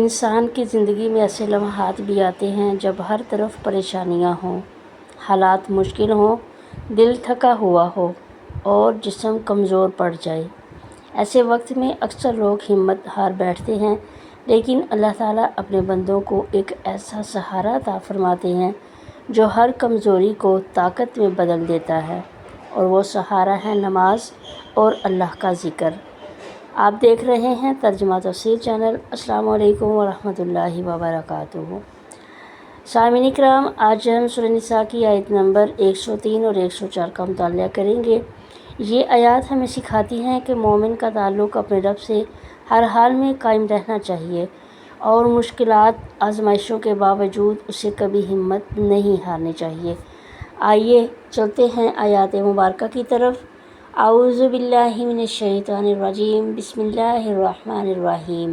انسان کی زندگی میں ایسے لمحات بھی آتے ہیں جب ہر طرف پریشانیاں ہوں، حالات مشکل ہوں، دل تھکا ہوا ہو اور جسم کمزور پڑ جائے۔ ایسے وقت میں اکثر لوگ ہمت ہار بیٹھتے ہیں، لیکن اللہ تعالیٰ اپنے بندوں کو ایک ایسا سہارا عطا فرماتے ہیں جو ہر کمزوری کو طاقت میں بدل دیتا ہے، اور وہ سہارا ہے نماز اور اللہ کا ذکر۔ آپ دیکھ رہے ہیں ترجمہ تفسیر چینل۔ السلام علیکم ورحمۃ اللہ وبرکاتہ۔ سامعین کرام، آج ہم سورہ نساء کی آیت نمبر 103 اور 104 کا مطالعہ کریں گے۔ یہ آیات ہمیں سکھاتی ہیں کہ مومن کا تعلق اپنے رب سے ہر حال میں قائم رہنا چاہیے، اور مشکلات آزمائشوں کے باوجود اسے کبھی ہمت نہیں ہارنی چاہیے۔ آئیے چلتے ہیں آیات مبارکہ کی طرف۔ اعوذ باللہ من الشیطان الرجیم، بسم اللہ الرحمن الرحیم۔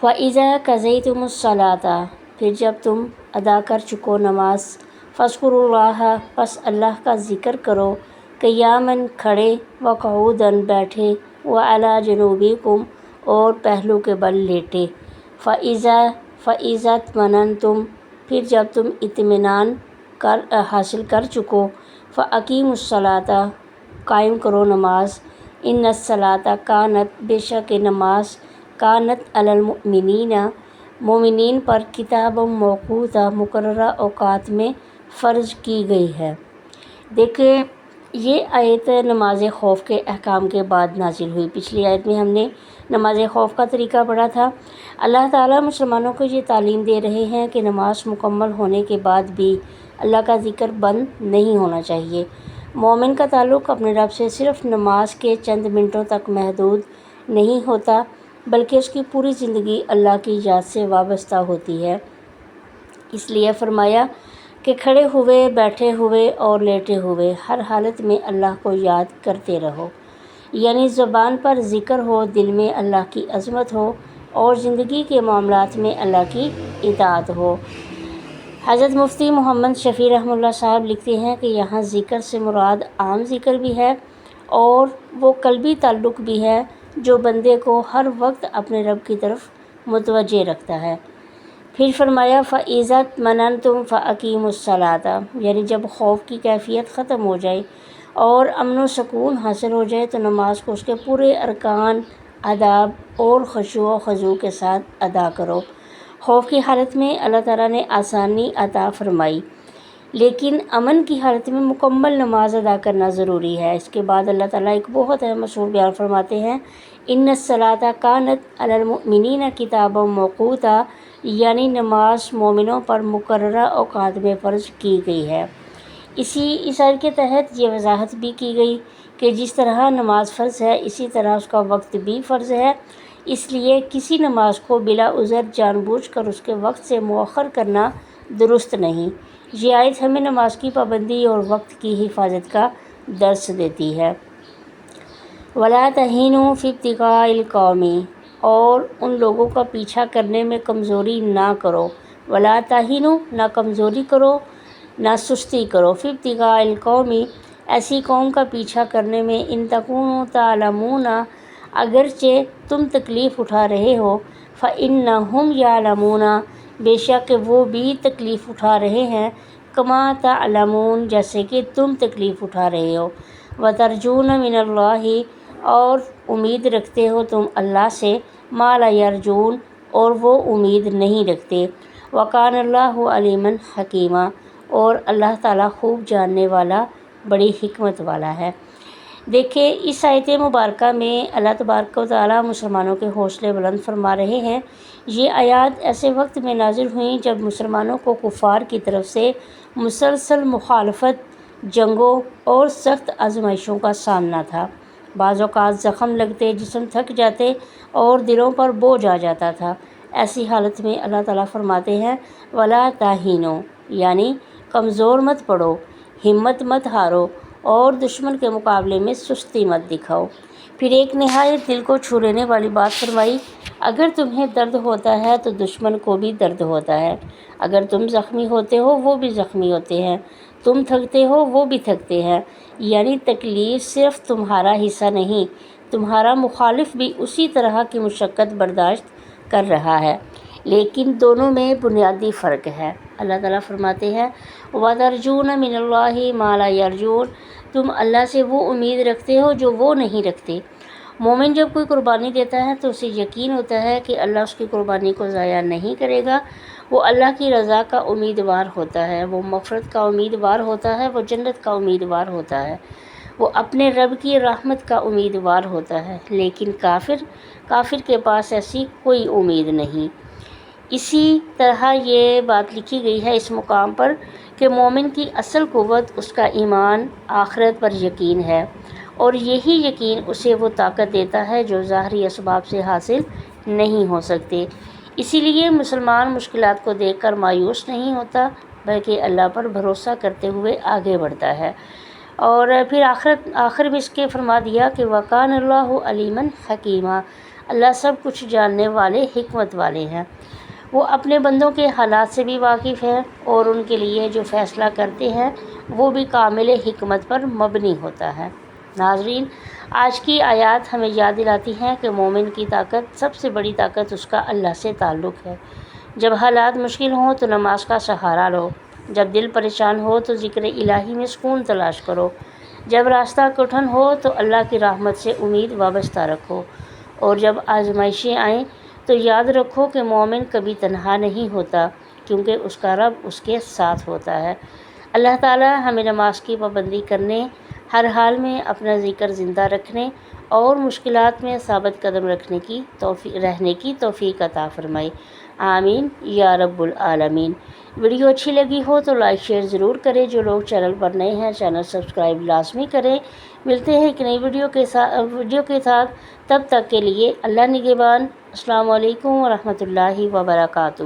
وَإِذَا قَضَيْتُمُ الصَّلَاةَ، پھر جب تم ادا کر چکو نماز، فاذکروا اللہ، پس اللہ کا ذکر کرو، قیاماً کھڑے، وقعوداً بیٹھے، وعلی جنوبکم، اور پہلو کے بل لیٹے، فَإِذَا اطْمَأْنَنْتُمْ، پھر جب تم اطمینان حاصل کر چکو، فَأَقِیمُوا الصَّلَاةَ، قائم کرو نماز، إِنَّ الصَّلَاةَ کانت، بے شک نماز، کانت علی المؤمنین، مومنین پر، کتابا موقوتا، مقررہ اوقات میں فرض کی گئی ہے۔ دیکھیں، یہ آیت نماز خوف کے احکام کے بعد نازل ہوئی۔ پچھلی آیت میں ہم نے نماز خوف کا طریقہ پڑھا تھا۔ اللہ تعالیٰ مسلمانوں کو یہ تعلیم دے رہے ہیں کہ نماز مکمل ہونے کے بعد بھی اللہ کا ذکر بند نہیں ہونا چاہیے۔ مومن کا تعلق اپنے رب سے صرف نماز کے چند منٹوں تک محدود نہیں ہوتا، بلکہ اس کی پوری زندگی اللہ کی یاد سے وابستہ ہوتی ہے۔ اس لیے فرمایا کہ کھڑے ہوئے، بیٹھے ہوئے اور لیٹے ہوئے ہر حالت میں اللہ کو یاد کرتے رہو، یعنی زبان پر ذکر ہو، دل میں اللہ کی عظمت ہو، اور زندگی کے معاملات میں اللہ کی اطاعت ہو۔ حضرت مفتی محمد شفیع رحمہ اللہ صاحب لکھتے ہیں کہ یہاں ذکر سے مراد عام ذکر بھی ہے، اور وہ قلبی تعلق بھی ہے جو بندے کو ہر وقت اپنے رب کی طرف متوجہ رکھتا ہے۔ پھر فرمایا فَإِذَا اطْمَأْنَنْتُمْ فَأَقِیمُوا الصَّلَاةَ، یعنی جب خوف کی کیفیت ختم ہو جائے اور امن و سکون حاصل ہو جائے تو نماز کو اس کے پورے ارکان، آداب اور خشوع و خضوع کے ساتھ ادا کرو۔ خوف کی حالت میں اللہ تعالیٰ نے آسانی عطا فرمائی، لیکن امن کی حالت میں مکمل نماز ادا کرنا ضروری ہے۔ اس کے بعد اللہ تعالیٰ ایک بہت اہم اصول بیان فرماتے ہیں، إِنَّ الصَّلَاةَ کانت علی المؤمنین کتابا موقوتا، یعنی نماز مومنوں پر مقررہ اوقات میں فرض کی گئی ہے۔ اس آیت کے تحت یہ وضاحت بھی کی گئی کہ جس طرح نماز فرض ہے، اسی طرح اس کا وقت بھی فرض ہے۔ اس لیے کسی نماز کو بلا عذر جان بوجھ کر اس کے وقت سے مؤخر کرنا درست نہیں۔ یہ آیت ہمیں نماز کی پابندی اور وقت کی حفاظت کا درس دیتی ہے۔ وَلَا تَهِنُوا فِي ابْتِغَاءِ الْقَوْمِ، اور ان لوگوں کا پیچھا کرنے میں کمزوری نہ کرو۔ وَلَا تَهِنُوا، نہ کمزوری کرو، نہ سستی کرو، فِي ابْتِغَاءِ الْقَوْمِ، ایسی قوم کا پیچھا کرنے میں، إِن تَكُونُوا تَعْلَمُونَ، اگرچہ تم تکلیف اٹھا رہے ہو، فَإِنَّهُمْ يَعْلَمُونَ، بے شک وہ بھی تکلیف اٹھا رہے ہیں، كَمَا تَعْلَمُونَ، جیسے کہ تم تکلیف اٹھا رہے ہو، وَتَرْجُونَ مِنَ اللَّهِ، اور امید رکھتے ہو تم اللہ سے، مَا لَا يَرْجُونَ، اور وہ امید نہیں رکھتے، وَكَانَ اللَّهُ عَلِيمًا حَكِيمًا، اور اللہ تعالیٰ خوب جاننے والا، بڑی حکمت والا ہے۔ دیکھیں، اس آیت مبارکہ میں اللہ تبارک و تعالیٰ مسلمانوں کے حوصلے بلند فرما رہے ہیں۔ یہ آیات ایسے وقت میں نازل ہوئیں جب مسلمانوں کو کفار کی طرف سے مسلسل مخالفت، جنگوں اور سخت آزمائشوں کا سامنا تھا۔ بعض اوقات زخم لگتے، جسم تھک جاتے اور دلوں پر بوجھ آ جاتا تھا۔ ایسی حالت میں اللہ تعالیٰ فرماتے ہیں وَلَا تَهِنُوا، یعنی کمزور مت پڑو، ہمت مت ہارو، اور دشمن کے مقابلے میں سستی مت دکھاؤ۔ پھر ایک نہایت دل کو چھو لینے والی بات فرمائی، اگر تمہیں درد ہوتا ہے تو دشمن کو بھی درد ہوتا ہے، اگر تم زخمی ہوتے ہو وہ بھی زخمی ہوتے ہیں، تم تھکتے ہو وہ بھی تھکتے ہیں، یعنی تکلیف صرف تمہارا حصہ نہیں، تمہارا مخالف بھی اسی طرح کی مشقت برداشت کر رہا ہے، لیکن دونوں میں بنیادی فرق ہے۔ اللہ تعالیٰ فرماتے ہیں وَتَرْجُونَ مِنَ اللَّهِ مَا لَا يَرْجُونَ، تم اللہ سے وہ امید رکھتے ہو جو وہ نہیں رکھتے۔ مومن جب کوئی قربانی دیتا ہے تو اسے یقین ہوتا ہے کہ اللہ اس کی قربانی کو ضائع نہیں کرے گا، وہ اللہ کی رضا کا امیدوار ہوتا ہے، وہ مغفرت کا امیدوار ہوتا ہے، وہ جنت کا امیدوار ہوتا ہے، وہ اپنے رب کی رحمت کا امیدوار ہوتا ہے۔ لیکن کافر کے پاس ایسی کوئی امید نہیں۔ اسی طرح یہ بات لکھی گئی ہے اس مقام پر کہ مومن کی اصل قوت اس کا ایمان، آخرت پر یقین ہے، اور یہی یقین اسے وہ طاقت دیتا ہے جو ظاہری اسباب سے حاصل نہیں ہو سکتے۔ اسی لیے مسلمان مشکلات کو دیکھ کر مایوس نہیں ہوتا، بلکہ اللہ پر بھروسہ کرتے ہوئے آگے بڑھتا ہے۔ اور پھر آخر میں اس کے فرما دیا کہ وَقَانَ اللَّهُ عَلِيمًا حَكِيمًا، اللہ سب کچھ جاننے والے، حکمت والے ہیں۔ وہ اپنے بندوں کے حالات سے بھی واقف ہیں، اور ان کے لیے جو فیصلہ کرتے ہیں وہ بھی کامل حکمت پر مبنی ہوتا ہے۔ ناظرین، آج کی آیات ہمیں یاد دلاتی ہیں کہ مومن کی طاقت، سب سے بڑی طاقت اس کا اللہ سے تعلق ہے۔ جب حالات مشکل ہوں تو نماز کا سہارا لو، جب دل پریشان ہو تو ذکر الہی میں سکون تلاش کرو، جب راستہ کٹھن ہو تو اللہ کی رحمت سے امید وابستہ رکھو، اور جب آزمائشیں آئیں تو یاد رکھو کہ مومن کبھی تنہا نہیں ہوتا، کیونکہ اس کا رب اس کے ساتھ ہوتا ہے۔ اللہ تعالی ہمیں نماز کی پابندی کرنے، ہر حال میں اپنا ذکر زندہ رکھنے اور مشکلات میں ثابت قدم رہنے کی توفیق عطا فرمائے۔ آمین یا رب العالمین۔ ویڈیو اچھی لگی ہو تو لائک شیئر ضرور کریں، جو لوگ چینل پر نئے ہیں چینل سبسکرائب لازمی کریں۔ ملتے ہیں ایک نئی ویڈیو کے ساتھ، تب تک کے لیے اللہ نگہبان۔ السلام علیکم ورحمۃ اللہ وبرکاتہ۔